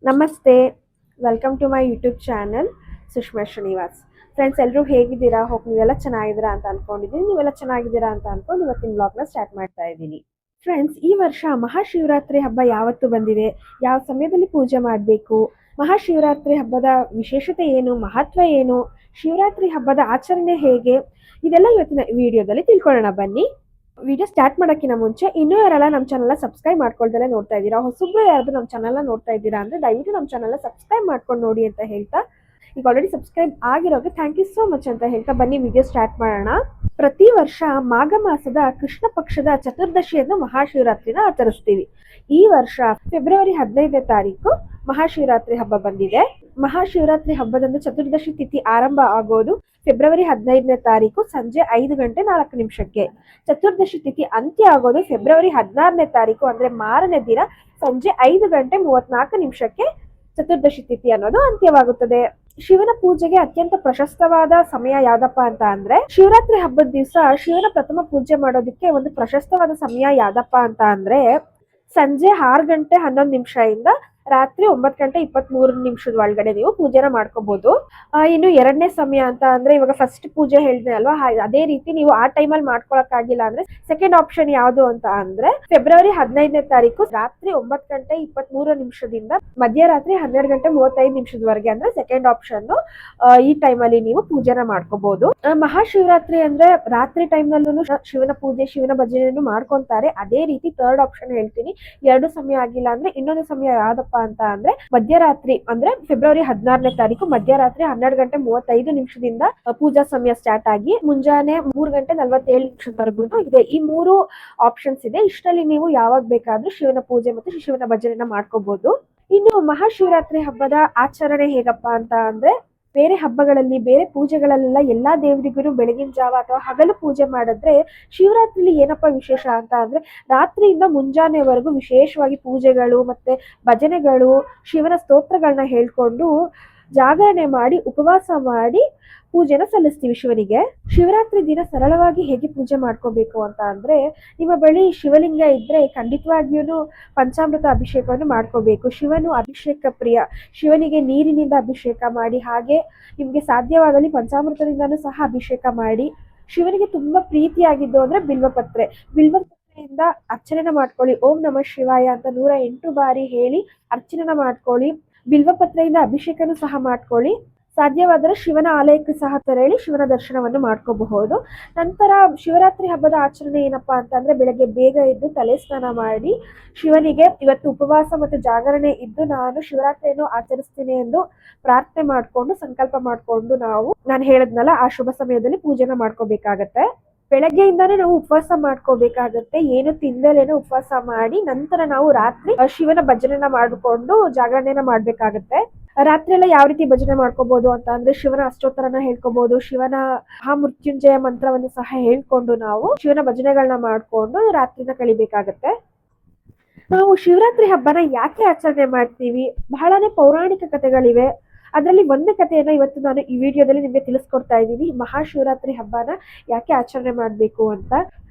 ನಮಸ್ತೆ, welcome to my YouTube channel Sushma Srinivas. Friends, ಎಲ್ಲರೂ ಹೇಗಿದ್ದೀರಾ? ಹೋಪ್ ನೀವೆಲ್ಲ ಚೆನ್ನಾಗಿದ್ದೀರಾ ಅಂತ ಅನ್ಕೊಂಡಿದ್ದೀನಿ. ನೀವೆಲ್ಲ ಚೆನ್ನಾಗಿದ್ದೀರಾ ಅಂತ ಅನ್ಕೊಂಡು ಇವತ್ತಿನ ಬ್ಲಾಗ್ನ ಸ್ಟಾರ್ಟ್ ಮಾಡ್ತಾ ಇದ್ದೀನಿ. ಫ್ರೆಂಡ್ಸ್, ಈ ವರ್ಷ ಮಹಾಶಿವರಾತ್ರಿ ಹಬ್ಬ ಯಾವತ್ತು ಬಂದಿದೆ, ಯಾವ ಸಮಯದಲ್ಲಿ ಪೂಜೆ ಮಾಡಬೇಕು, ಮಹಾಶಿವರಾತ್ರಿ ಹಬ್ಬದ ವಿಶೇಷತೆ ಏನು, ಮಹತ್ವ ಏನು, ಶಿವರಾತ್ರಿ ಹಬ್ಬದ ಆಚರಣೆ ಹೇಗೆ, ಇದೆಲ್ಲ ಇವತ್ತಿನ ವಿಡಿಯೋದಲ್ಲಿ ತಿಳ್ಕೊಳ್ಳೋಣ ಬನ್ನಿ. ವಿಡಿಯೋ ಸ್ಟಾರ್ಟ್ ಮಾಡೋಕ್ಕಿಂತ ಮುಂಚೆ ಇನ್ನೂ ಯಾರೆಲ್ಲ ನಮ್ಮ ಚಾನಲ್ನ ಸಬ್ಸ್ಕ್ರೈಬ್ ಮಾಡ್ಕೊಳ್ದಲ್ಲೇ ನೋಡ್ತಾ ಇದ್ದೀರಾ, ಹೊಸಬ್ರು ಯಾರಾದ್ರೂ ನಮ್ಮ ಚಾನಲ್ನ ನೋಡ್ತಾ ಇದ್ದೀರಾ ಅಂದರೆ ದಯವಿಟ್ಟು ನಮ್ಮ ಚಾನಲ್ನ ಸಬ್ಸ್ಕ್ರೈಬ್ ಮಾಡ್ಕೊಂಡು ನೋಡಿ ಅಂತ ಹೇಳ್ತಾ, ಈಗ ಆಲ್ರೆಡಿ ಸಬ್ಸ್ಕ್ರೈಬ್ ಆಗಿರೋರಿಗೆ ಥ್ಯಾಂಕ್ ಯು ಸೋ ಮಚ್ ಅಂತ ಹೇಳ್ತಾ ಬನ್ನಿ ವಿಡಿಯೋ ಸ್ಟಾರ್ಟ್ ಮಾಡೋಣ. ಪ್ರತಿ ವರ್ಷ ಮಾಘ ಮಾಸದ ಕೃಷ್ಣ ಪಕ್ಷದ ಚತುರ್ದಶಿಯನ್ನು ಮಹಾಶಿವರಾತ್ರಿನ ಆಚರಿಸ್ತೀವಿ. ಈ ವರ್ಷ ಫೆಬ್ರವರಿ 15ನೇ ತಾರೀಕು ಮಹಾಶಿವರಾತ್ರಿ ಹಬ್ಬ ಬಂದಿದೆ. ಮಹಾಶಿವರಾತ್ರಿ ಹಬ್ಬದಂದು ಚತುರ್ದಶಿ ತಿಥಿ ಆರಂಭ ಆಗೋದು ಫೆಬ್ರವರಿ 15ನೇ ತಾರೀಕು ಸಂಜೆ 5:04 ಚತುರ್ದಶಿ ತಿಥಿ ಅಂತ್ಯ ಆಗೋದು ಫೆಬ್ರವರಿ 16ನೇ ತಾರೀಕು ಅಂದ್ರೆ ಮಾರನೇ ದಿನ ಸಂಜೆ 5:34 ಚತುರ್ದಶಿ ತಿಥಿ ಅನ್ನೋದು ಅಂತ್ಯವಾಗುತ್ತದೆ. ಶಿವನ ಪೂಜೆಗೆ ಅತ್ಯಂತ ಪ್ರಶಸ್ತವಾದ ಸಮಯ ಯಾವ್ದಪ್ಪ ಅಂತ ಅಂದ್ರೆ, ಶಿವರಾತ್ರಿ ಹಬ್ಬದ ದಿವಸ ಶಿವನ ಪ್ರಥಮ ಪೂಜೆ ಮಾಡೋದಕ್ಕೆ ಒಂದು ಪ್ರಶಸ್ತವಾದ ಸಮಯ ಯಾವ್ದಪ್ಪ ಅಂತ ಅಂದ್ರೆ ಸಂಜೆ 6:11 ಇಂದ ರಾತ್ರಿ 9:23 ಒಳಗಡೆ ನೀವು ಪೂಜೆನ ಮಾಡ್ಕೋಬಹುದು. ಇನ್ನು ಎರಡನೇ ಸಮಯ ಅಂತ ಅಂದ್ರೆ, ಇವಾಗ ಫಸ್ಟ್ ಪೂಜೆ ಹೇಳಿದೆ ಅಲ್ವಾ, ಅದೇ ರೀತಿ ನೀವು ಆ ಟೈಮಲ್ಲಿ ಮಾಡ್ಕೊಳಕ್ ಆಗಿಲ್ಲ ಅಂದ್ರೆ ಸೆಕೆಂಡ್ ಆಪ್ಷನ್ ಯಾವುದು ಅಂತ ಅಂದ್ರೆ ಫೆಬ್ರವರಿ 15ನೇ ತಾರೀಕು ರಾತ್ರಿ 9:23 ಮಧ್ಯರಾತ್ರಿ 12:35 ಅಂದ್ರೆ ಸೆಕೆಂಡ್ ಆಪ್ಷನ್. ಈ ಟೈಮಲ್ಲಿ ನೀವು ಪೂಜೆನ ಮಾಡ್ಕೋಬಹುದು. ಮಹಾಶಿವರಾತ್ರಿ ಅಂದ್ರೆ ರಾತ್ರಿ ಟೈಮ್ ನಲ್ಲೂ ಶಿವನ ಪೂಜೆ ಶಿವನ ಭಜನೆಯನ್ನು ಮಾಡ್ಕೊಂತಾರೆ. ಅದೇ ರೀತಿ ಥರ್ಡ್ ಆಪ್ಷನ್ ಹೇಳ್ತೀನಿ, ಎರಡು ಸಮಯ ಆಗಿಲ್ಲ ಅಂದ್ರೆ ಇನ್ನೊಂದು ಸಮಯ ಯಾವ್ದಪ್ಪ ಅಂತ ಅಂದ್ರೆ ಮಧ್ಯರಾತ್ರಿ ಅಂದ್ರೆ ಫೆಬ್ರವರಿ 16ನೇ ತಾರೀಕು ಮಧ್ಯರಾತ್ರಿ 12:35 ಪೂಜಾ ಸಮಯ ಸ್ಟಾರ್ಟ್ ಆಗಿ ಮುಂಜಾನೆ 3:47 ಇದೆ. ಈ ಮೂರು ಆಪ್ಷನ್ಸ್ ಇದೆ. ಇಷ್ಟರಲ್ಲಿ ನೀವು ಯಾವಾಗ ಬೇಕಾದ್ರೂ ಶಿವನ ಪೂಜೆ ಮತ್ತು ಶಿವನ ಭಜನೆನ ಮಾಡ್ಕೋಬಹುದು. ಇನ್ನು ಮಹಾಶಿವರಾತ್ರಿ ಹಬ್ಬದ ಆಚರಣೆ ಹೇಗಪ್ಪ ಅಂತ ಅಂದ್ರೆ, ಬೇರೆ ಹಬ್ಬಗಳಲ್ಲಿ ಬೇರೆ ಪೂಜೆಗಳಲ್ಲೆಲ್ಲ ಎಲ್ಲಾ ದೇವರಿಗೂ ಬೆಳಗಿನ ಜಾವ ಅಥವಾ ಹಗಲು ಪೂಜೆ ಮಾಡಿದ್ರೆ, ಶಿವರಾತ್ರಿಲಿ ಏನಪ್ಪಾ ವಿಶೇಷ ಅಂತ ಅಂದ್ರೆ ರಾತ್ರಿಯಿಂದ ಮುಂಜಾನೆವರೆಗೂ ವಿಶೇಷವಾಗಿ ಪೂಜೆಗಳು ಮತ್ತೆ ಭಜನೆಗಳು ಶಿವನ ಸ್ತೋತ್ರಗಳನ್ನ ಹೇಳ್ಕೊಂಡು ಜಾಗರಣೆ ಮಾಡಿ ಉಪವಾಸ ಮಾಡಿ ಪೂಜೆನ ಸಲ್ಲಿಸ್ತೀವಿ ಶಿವನಿಗೆ. ಶಿವರಾತ್ರಿ ದಿನ ಸರಳವಾಗಿ ಹೇಗೆ ಪೂಜೆ ಮಾಡ್ಕೋಬೇಕು ಅಂತ ಅಂದ್ರೆ, ನಿಮ್ಮ ಬಳಿ ಶಿವಲಿಂಗ ಇದ್ರೆ ಖಂಡಿತವಾಗಿಯೂ ಪಂಚಾಮೃತ ಅಭಿಷೇಕವನ್ನು ಮಾಡ್ಕೋಬೇಕು. ಶಿವನು ಅಭಿಷೇಕ ಪ್ರಿಯ. ಶಿವನಿಗೆ ನೀರಿನಿಂದ ಅಭಿಷೇಕ ಮಾಡಿ, ಹಾಗೆ ನಿಮ್ಗೆ ಸಾಧ್ಯವಾದಲ್ಲಿ ಪಂಚಾಮೃತದಿಂದನೂ ಸಹ ಅಭಿಷೇಕ ಮಾಡಿ. ಶಿವನಿಗೆ ತುಂಬಾ ಪ್ರೀತಿಯಾಗಿದ್ದು ಅಂದ್ರೆ ಬಿಲ್ವಪತ್ರೆಯಿಂದ ಅರ್ಚನೆನ ಮಾಡ್ಕೊಳ್ಳಿ. ಓಂ ನಮಃ ಶಿವಾಯ ಅಂತ 108 ಬಾರಿ ಹೇಳಿ ಅರ್ಚನೆನ ಮಾಡ್ಕೊಳ್ಳಿ. ಬಿಲ್ವಪತ್ರೆಯಿಂದ ಅಭಿಷೇಕನೂ ಸಹ ಮಾಡ್ಕೊಳ್ಳಿ. ಸಾಧ್ಯವಾದರೆ ಶಿವನ ಆಲಯಕ್ಕೆ ಸಹ ತೆರಳಿ ಶಿವನ ದರ್ಶನವನ್ನು ಮಾಡ್ಕೋಬಹುದು. ನಂತರ ಶಿವರಾತ್ರಿ ಹಬ್ಬದ ಆಚರಣೆ ಏನಪ್ಪಾ ಅಂತಂದ್ರೆ, ಬೆಳಗ್ಗೆ ಬೇಗ ಎದ್ದು ತಲೆ ಸ್ನಾನ ಮಾಡಿ ಶಿವನಿಗೆ ಇವತ್ತು ಉಪವಾಸ ಮತ್ತು ಜಾಗರಣೆ ಇದ್ದು ನಾನು ಶಿವರಾತ್ರಿಯನ್ನು ಆಚರಿಸ್ತೀನಿ ಎಂದು ಪ್ರಾರ್ಥನೆ ಮಾಡ್ಕೊಂಡು ಸಂಕಲ್ಪ ಮಾಡ್ಕೊಂಡು ನಾನು ಹೇಳದ್ನಲ್ಲ ಆ ಶುಭ ಸಮಯದಲ್ಲಿ ಪೂಜೆನ ಮಾಡ್ಕೋಬೇಕಾಗತ್ತೆ. ಬೆಳಗ್ಗೆಯಿಂದಾನೇ ನಾವು ಉಪವಾಸ ಮಾಡ್ಕೋಬೇಕಾಗತ್ತೆ. ಏನು ತಿಂದಲೇನೆ ಉಪವಾಸ ಮಾಡಿ ನಂತರ ನಾವು ರಾತ್ರಿ ಶಿವನ ಭಜನೆನ ಮಾಡಿಕೊಂಡು ಜಾಗರಣೆನ ಮಾಡ್ಬೇಕಾಗತ್ತೆ. ರಾತ್ರಿ ಎಲ್ಲ ಯಾವ ರೀತಿ ಭಜನೆ ಮಾಡ್ಕೋಬಹುದು ಅಂತ ಅಂದ್ರೆ, ಶಿವನ ಅಷ್ಟೋತ್ತರನ ಹೇಳ್ಕೋಬಹುದು, ಶಿವನ ಮಹಾಮೃತ್ಯುಂಜಯ ಮಂತ್ರವನ್ನು ಸಹ ಹೇಳ್ಕೊಂಡು ನಾವು ಶಿವನ ಭಜನೆಗಳನ್ನ ಮಾಡ್ಕೊಂಡು ರಾತ್ರಿನ ಕಳಿಬೇಕಾಗತ್ತೆ. ನಾವು ಶಿವರಾತ್ರಿ ಹಬ್ಬನ ಯಾಕೆ ಆಚರಣೆ ಮಾಡ್ತೀವಿ? ಬಹಳನೇ ಪೌರಾಣಿಕ ಕಥೆಗಳಿವೆ. ಅದರಲ್ಲಿ ಒಂದು ಕಥೆಯನ್ನ ಇವತ್ತು ನಾನು ಈ ವಿಡಿಯೋದಲ್ಲಿ ನಿಮಗೆ ತಿಳಿಸ್ಕೊಡ್ತಾ ಇದ್ದೀನಿ. ಮಹಾಶಿವರಾತ್ರಿ ಹಬ್ಬನ ಯಾಕೆ ಆಚರಣೆ ಮಾಡ್ಬೇಕು ಅಂತ.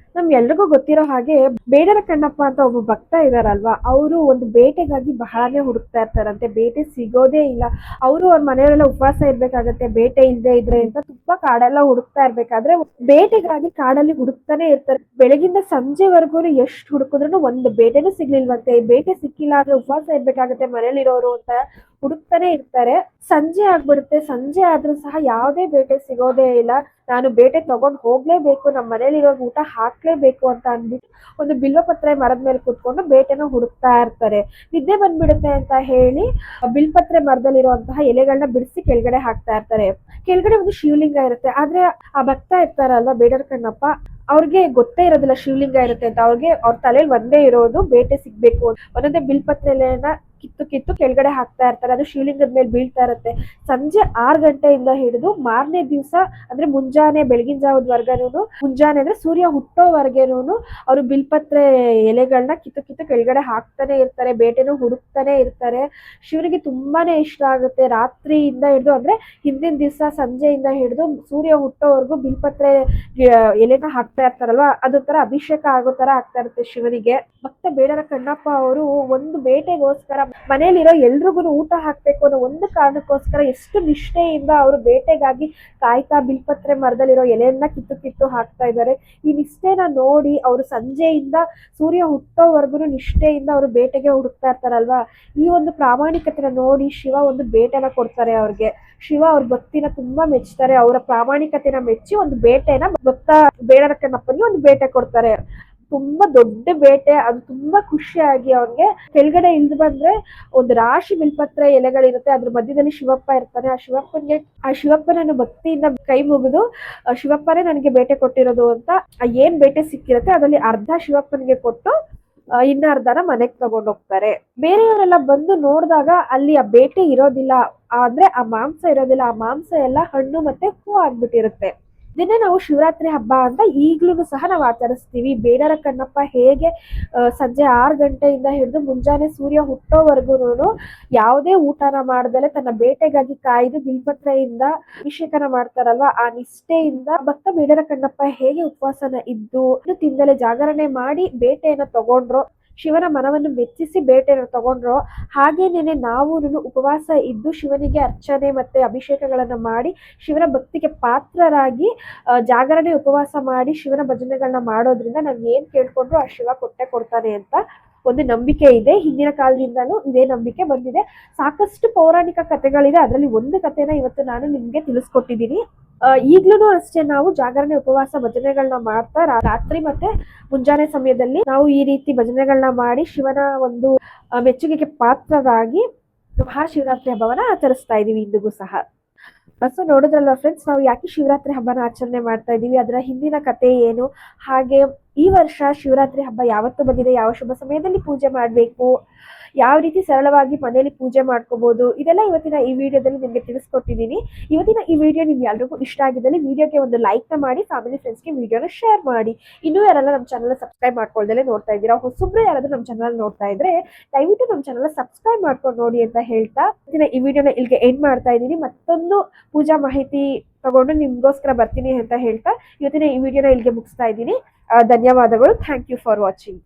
ಎಲ್ರಿಗೂ ಗೊತ್ತಿರೋ ಹಾಗೆ ಬೇಡರ ಕಣ್ಣಪ್ಪ ಅಂತ ಒಬ್ಬ ಭಕ್ತ ಇದಾರಲ್ವಾ, ಅವರು ಒಂದು ಬೇಟೆಗಾಗಿ ಬಹಳನೇ ಹುಡುಕ್ತಾ ಇರ್ತಾರಂತೆ. ಬೇಟೆ ಸಿಗೋದೇ ಇಲ್ಲ. ಅವರು ಅವ್ರ ಮನೆಯವರೆಲ್ಲ ಉಪವಾಸ ಇರ್ಬೇಕಾಗತ್ತೆ, ಬೇಟೆ ಇಲ್ಲದೆ ಇದ್ರೆ ಅಂತ ತುಂಬಾ ಕಾಡೆಲ್ಲ ಹುಡುಕ್ತಾ ಇರ್ಬೇಕಾದ್ರೆ ಬೇಟೆಗಾಗಿ ಕಾಡಲ್ಲಿ ಹುಡುಕ್ತಾನೆ ಇರ್ತಾರೆ. ಬೆಳಗಿಂದ ಸಂಜೆವರೆಗೂ ಎಷ್ಟು ಹುಡುಕಿದ್ರು ಒಂದು ಬೇಟೆನೂ ಸಿಗ್ಲಿಲ್ವಂತೆ. ಬೇಟೆ ಸಿಕ್ಕಿಲ್ಲ ಅಂದ್ರೆ ಉಪವಾಸ ಇರ್ಬೇಕಾಗತ್ತೆ ಮನೇಲಿರೋರು ಅಂತ ಹುಡುಕ್ತಾನೆ ಇರ್ತಾರೆ. ಸಂಜೆ ಆಗ್ಬಿಡುತ್ತೆ. ಸಂಜೆ ಆದ್ರೂ ಸಹ ಯಾವುದೇ ಬೇಟೆ ಸಿಗೋದೇ ಇಲ್ಲ. ನಾನು ಬೇಟೆ ತಗೊಂಡ್ ಹೋಗ್ಲೇಬೇಕು, ನಮ್ಮ ಮನೇಲಿರೋ ಊಟ ಹಾಕ್ಲೇಬೇಕು ಅಂತ ಅಂದ್ಬಿಟ್ಟು ಒಂದು ಬಿಲ್ವಪತ್ರೆ ಮರದ ಮೇಲೆ ಕುತ್ಕೊಂಡು ಬೇಟೆನ ಹುಡುಕ್ತಾ ಇರ್ತಾರೆ. ನಿದ್ದೆ ಬಂದ್ಬಿಡುತ್ತೆ ಅಂತ ಹೇಳಿ ಬಿಲ್ಪತ್ರೆ ಮರದಲ್ಲಿರುವಂತಹ ಎಲೆಗಳನ್ನ ಬಿಡಿಸಿ ಕೆಳಗಡೆ ಹಾಕ್ತಾ ಇರ್ತಾರೆ. ಕೆಳಗಡೆ ಒಂದು ಶಿವಲಿಂಗ ಇರುತ್ತೆ. ಆದ್ರೆ ಆ ಭಕ್ತ ಇರ್ತಾರಲ್ವಾ ಬೇಡರ ಕಣ್ಣಪ್ಪ, ಅವ್ರಿಗೆ ಗೊತ್ತೇ ಇರೋದಿಲ್ಲ ಶಿವಲಿಂಗ ಇರುತ್ತೆ ಅಂತ. ಅವ್ರ ತಲೆಯಲ್ಲಿ ಒಂದೇ ಇರೋದು ಬೇಟೆ ಸಿಗ್ಬೇಕು. ಒಂದೊಂದೇ ಬಿಲ್ಪತ್ರೆ ಎಲೆನ ಕಿತ್ತು ಕೆಳಗಡೆ ಹಾಕ್ತಾ ಇರ್ತಾರೆ. ಅದು ಶಿವಲಿಂಗದ ಮೇಲೆ ಬೀಳ್ತಾ ಇರುತ್ತೆ. ಸಂಜೆ 6 ಗಂಟೆಯಿಂದ ಹಿಡಿದು ಮಾರನೇ ದಿವಸ ಅಂದ್ರೆ ಮುಂಜಾನೆ ಬೆಳಗಿನ ಜಾವದವರೆಗೂ, ಮುಂಜಾನೆ ಅಂದ್ರೆ ಸೂರ್ಯ ಹುಟ್ಟೋವರೆಗೇನು ಅವರು ಬಿಲ್ಪತ್ರೆ ಎಲೆಗಳನ್ನ ಕಿತ್ತು ಕೆಳಗಡೆ ಹಾಕ್ತಾನೆ ಇರ್ತಾರೆ. ಬೇಟೆನೂ ಹುಡುಕ್ತಾನೆ ಇರ್ತಾರೆ. ಶಿವನಿಗೆ ತುಂಬಾನೇ ಇಷ್ಟ ಆಗುತ್ತೆ. ರಾತ್ರಿಯಿಂದ ಹಿಡಿದು ಅಂದ್ರೆ ಹಿಂದಿನ ದಿವಸ ಸಂಜೆಯಿಂದ ಹಿಡಿದು ಸೂರ್ಯ ಹುಟ್ಟೋವರೆಗೂ ಬಿಲ್ಪತ್ರೆ ಎಲೆನ ಹಾಕ್ತಾ ಇರ್ತಾರಲ್ವಾ, ಅದೊಂಥರ ಅಭಿಷೇಕ ಆಗೋ ತರ ಆಗ್ತಾ ಇರುತ್ತೆ ಶಿವನಿಗೆ. ಭಕ್ತ ಬೇಡರ ಕಣ್ಣಪ್ಪ ಅವರು ಒಂದು ಬೇಟೆಗೋಸ್ಕರ ಮನೆಯಲ್ಲಿರೋ ಎಲ್ರಿಗೂ ಊಟ ಹಾಕ್ಬೇಕು ಅನ್ನೋ ಒಂದು ಕಾರಣಕ್ಕೋಸ್ಕರ ಎಷ್ಟು ನಿಷ್ಠೆಯಿಂದ ಅವರು ಬೇಟೆಗಾಗಿ ಕಾಯ್ತಾ ಬಿಲ್ಪತ್ರೆ ಮರದಲ್ಲಿರೋ ಎಲೆಯನ್ನ ಕಿತ್ತು ಕಿತ್ತು ಹಾಕ್ತಾ ಇದ್ದಾರೆ. ಈ ನಿಷ್ಠೆನ ನೋಡಿ ಅವರು ಸಂಜೆಯಿಂದ ಸೂರ್ಯ ಹುಟ್ಟೋವರೆಗೂ ನಿಷ್ಠೆಯಿಂದ ಅವರು ಬೇಟೆಗೆ ಹುಡುಕ್ತಾ ಇರ್ತಾರಲ್ವಾ. ಈ ಒಂದು ಪ್ರಾಮಾಣಿಕತೆನ ನೋಡಿ ಶಿವ ಒಂದು ಬೇಟೆನ ಕೊಡ್ತಾರೆ ಅವ್ರಿಗೆ. ಶಿವ ಅವ್ರ ಭಕ್ತಿನ ತುಂಬಾ ಮೆಚ್ತಾರೆ. ಅವರ ಪ್ರಾಮಾಣಿಕತೆನ ಮೆಚ್ಚಿ ಒಂದು ಬೇಟೆನ ಭಕ್ತ ಬೇಡರಕಣ್ಣಪ್ಪನಿಗೆ ಒಂದು ಬೇಟೆ ಕೊಡ್ತಾರೆ. ತುಂಬಾ ದೊಡ್ಡ ಬೇಟೆ. ಅದು ತುಂಬಾ ಖುಷಿಯಾಗಿ ಅವ್ನಿಗೆ ಕೆಳಗಡೆ ಇಳಿದು ಬಂದ್ರೆ ಒಂದು ರಾಶಿ ಬಿಲ್ಪತ್ರೆ ಎಲೆಗಳಿರುತ್ತೆ. ಅದ್ರ ಮಧ್ಯದಲ್ಲಿ ಶಿವಪ್ಪ ಇರ್ತಾನೆ. ಆ ಶಿವಪ್ಪನನ್ನು ಭಕ್ತಿಯಿಂದ ಕೈ ಮುಗಿದು ಶಿವಪ್ಪನೇ ನನಗೆ ಬೇಟೆ ಕೊಟ್ಟಿರೋದು ಅಂತ ಏನ್ ಬೇಟೆ ಸಿಕ್ಕಿರುತ್ತೆ ಅದರಲ್ಲಿ ಅರ್ಧ ಶಿವಪ್ಪನಿಗೆ ಕೊಟ್ಟು ಇನ್ನ ಅರ್ಧನ ಮನೆಗೆ ತಗೊಂಡ್ ಹೋಗ್ತಾರೆ. ಬೇರೆಯವರೆಲ್ಲ ಬಂದು ನೋಡಿದಾಗ ಅಲ್ಲಿ ಆ ಬೇಟೆ ಇರೋದಿಲ್ಲ, ಅಂದ್ರೆ ಆ ಮಾಂಸ ಇರೋದಿಲ್ಲ. ಆ ಮಾಂಸ ಎಲ್ಲ ಹಣ್ಣು ಮತ್ತೆ ಹೂ ಆಗ್ಬಿಟ್ಟಿರುತ್ತೆ. ಇದನ್ನೇ ನಾವು ಶಿವರಾತ್ರಿ ಹಬ್ಬ ಅಂತ ಈಗ್ಲೂ ಸಹ ನಾವು ಆಚರಿಸ್ತೀವಿ. ಬೇಡರ ಕಣ್ಣಪ್ಪ ಹೇಗೆ ಸಂಜೆ 6 ಗಂಟೆಯಿಂದ ಹಿಡಿದು ಮುಂಜಾನೆ ಸೂರ್ಯ ಹುಟ್ಟೋವರೆಗೂ ಯಾವುದೇ ಊಟನ ಮಾಡ್ದಲೆ ತನ್ನ ಬೇಟೆಗಾಗಿ ಕಾಯ್ದು ಬಿಲ್ಪತ್ರೆಯಿಂದ ಅಭಿಷೇಕನ ಮಾಡ್ತಾರಲ್ವಾ, ಆ ನಿಷ್ಠೆಯಿಂದ ಭಕ್ತ ಬೇಡರ ಕಣ್ಣಪ್ಪ ಹೇಗೆ ಉಪವಾಸನ ಇದ್ದು ತಿಂದಲೆ ಜಾಗರಣೆ ಮಾಡಿ ಬೇಟೆಯನ್ನ ತಗೊಂಡ್ರು, ಶಿವನ ಮನವನ್ನು ಮೆಚ್ಚಿಸಿ ಬೇಟೆಯನ್ನು ತಗೊಂಡ್ರು, ಹಾಗೇನೇನೆ ನಾವು ಉಪವಾಸ ಇದ್ದು ಶಿವನಿಗೆ ಅರ್ಚನೆ ಮತ್ತೆ ಅಭಿಷೇಕಗಳನ್ನ ಮಾಡಿ ಶಿವನ ಭಕ್ತಿಗೆ ಪಾತ್ರರಾಗಿ ಜಾಗರಣೆ ಉಪವಾಸ ಮಾಡಿ ಶಿವನ ಭಜನೆಗಳನ್ನ ಮಾಡೋದ್ರಿಂದ ನಾವ್ ಏನ್ ಕೇಳ್ಕೊಂಡ್ರು ಆ ಶಿವ ಕೊಟ್ಟೆ ಕೊಡ್ತಾನೆ ಅಂತ ಒಂದು ನಂಬಿಕೆ ಇದೆ. ಹಿಂದಿನ ಕಾಲದಿಂದಲೂ ಇದೇ ನಂಬಿಕೆ ಬಂದಿದೆ. ಸಾಕಷ್ಟು ಪೌರಾಣಿಕ ಕಥೆಗಳಿದೆ. ಅದರಲ್ಲಿ ಒಂದು ಕಥೆನ ಇವತ್ತು ನಾನು ನಿಮ್ಗೆ ತಿಳಿಸ್ಕೊಟ್ಟಿದ್ದೀನಿ. ಈಗ್ಲೂ ಅಷ್ಟೇ ನಾವು ಜಾಗರಣೆ ಉಪವಾಸ ಭಜನೆಗಳನ್ನ ಮಾಡ್ತಾ ರಾತ್ರಿ ಮತ್ತೆ ಮುಂಜಾನೆ ಸಮಯದಲ್ಲಿ ನಾವು ಈ ರೀತಿ ಭಜನೆಗಳನ್ನ ಮಾಡಿ ಶಿವನ ಒಂದು ಮೆಚ್ಚುಗೆಗೆ ಪಾತ್ರರಾಗಿ ಮಹಾಶಿವರಾತ್ರಿ ಹಬ್ಬವನ್ನ ಆಚರಿಸ್ತಾ ಇದೀವಿ ಇಂದಿಗೂ ಸಹ. ಸೊ ನೋಡಿದ್ರಲ್ವ ಫ್ರೆಂಡ್ಸ್, ನಾವು ಯಾಕೆ ಶಿವರಾತ್ರಿ ಹಬ್ಬನ ಆಚರಣೆ ಮಾಡ್ತಾ ಇದೀವಿ, ಅದರ ಹಿಂದಿನ ಕಥೆ ಏನು, ಹಾಗೆ ಈ ವರ್ಷ ಶಿವರಾತ್ರಿ ಹಬ್ಬ ಯಾವತ್ತು ಬಂದಿದೆ, ಯಾವ ಶುಭ ಸಮಯದಲ್ಲಿ ಪೂಜೆ ಮಾಡಬೇಕು, ಯಾವ ರೀತಿ ಸರಳವಾಗಿ ಮನೆಯಲ್ಲಿ ಪೂಜೆ ಮಾಡ್ಕೋಬಹುದು, ಇದೆಲ್ಲ ಇವತ್ತಿನ ಈ ವಿಡಿಯೋದಲ್ಲಿ ನಿಮ್ಗೆ ತಿಳಿಸ್ಕೊಟ್ಟಿದ್ದೀನಿ. ಇವತ್ತಿನ ಈ ವಿಡಿಯೋ ನಿಮ್ಗೆ ಎಲ್ರಿಗೂ ಇಷ್ಟ ಆಗಿದ್ದಲ್ಲಿ ವಿಡಿಯೋಗೆ ಒಂದು ಲೈಕ್ ನ ಮಾಡಿ, ಫ್ಯಾಮಿಲಿ ಫ್ರೆಂಡ್ಸ್ಗೆ ವಿಡಿಯೋನ ಶೇರ್ ಮಾಡಿ. ಇನ್ನೂ ಯಾರೆಲ್ಲ ನಮ್ಮ ಚಾನಲ್ ಸಬ್ಸ್ಕ್ರೈಬ್ ಮಾಡ್ಕೊಳ್ದಲ್ಲೇ ನೋಡ್ತಾ ಇದ್ದೀರಾ, ಹೊಸಬ್ರು ಯಾರಾದ್ರೂ ನಮ್ಮ ಚಾನಲ್ ನೋಡ್ತಾ ಇದ್ರೆ ದಯವಿಟ್ಟು ನಮ್ಮ ಚಾನಲ್ ಸಬ್ಸ್ಕ್ರೈಬ್ ಮಾಡ್ಕೊಂಡು ನೋಡಿ ಅಂತ ಹೇಳ್ತಾ ಇವತ್ತಿನ ಈ ವಿಡಿಯೋನ ಇಲ್ಲಿಗೆ ಎಂಡ್ ಮಾಡ್ತಾ ಇದ್ದೀನಿ. ಮತ್ತೊಂದು ಪೂಜಾ ಮಾಹಿತಿ ತಗೊಂಡು ನಿಮ್ಗೋಸ್ಕರ ಬರ್ತೀನಿ ಅಂತ ಹೇಳ್ತಾ ಇವತ್ತಿನ ಈ ವಿಡಿಯೋನ ಇಲ್ಲಿಗೆ ಮುಗಿಸ್ತಾ ಇದ್ದೀನಿ. ಧನ್ಯವಾದಗಳು. Thank you for watching.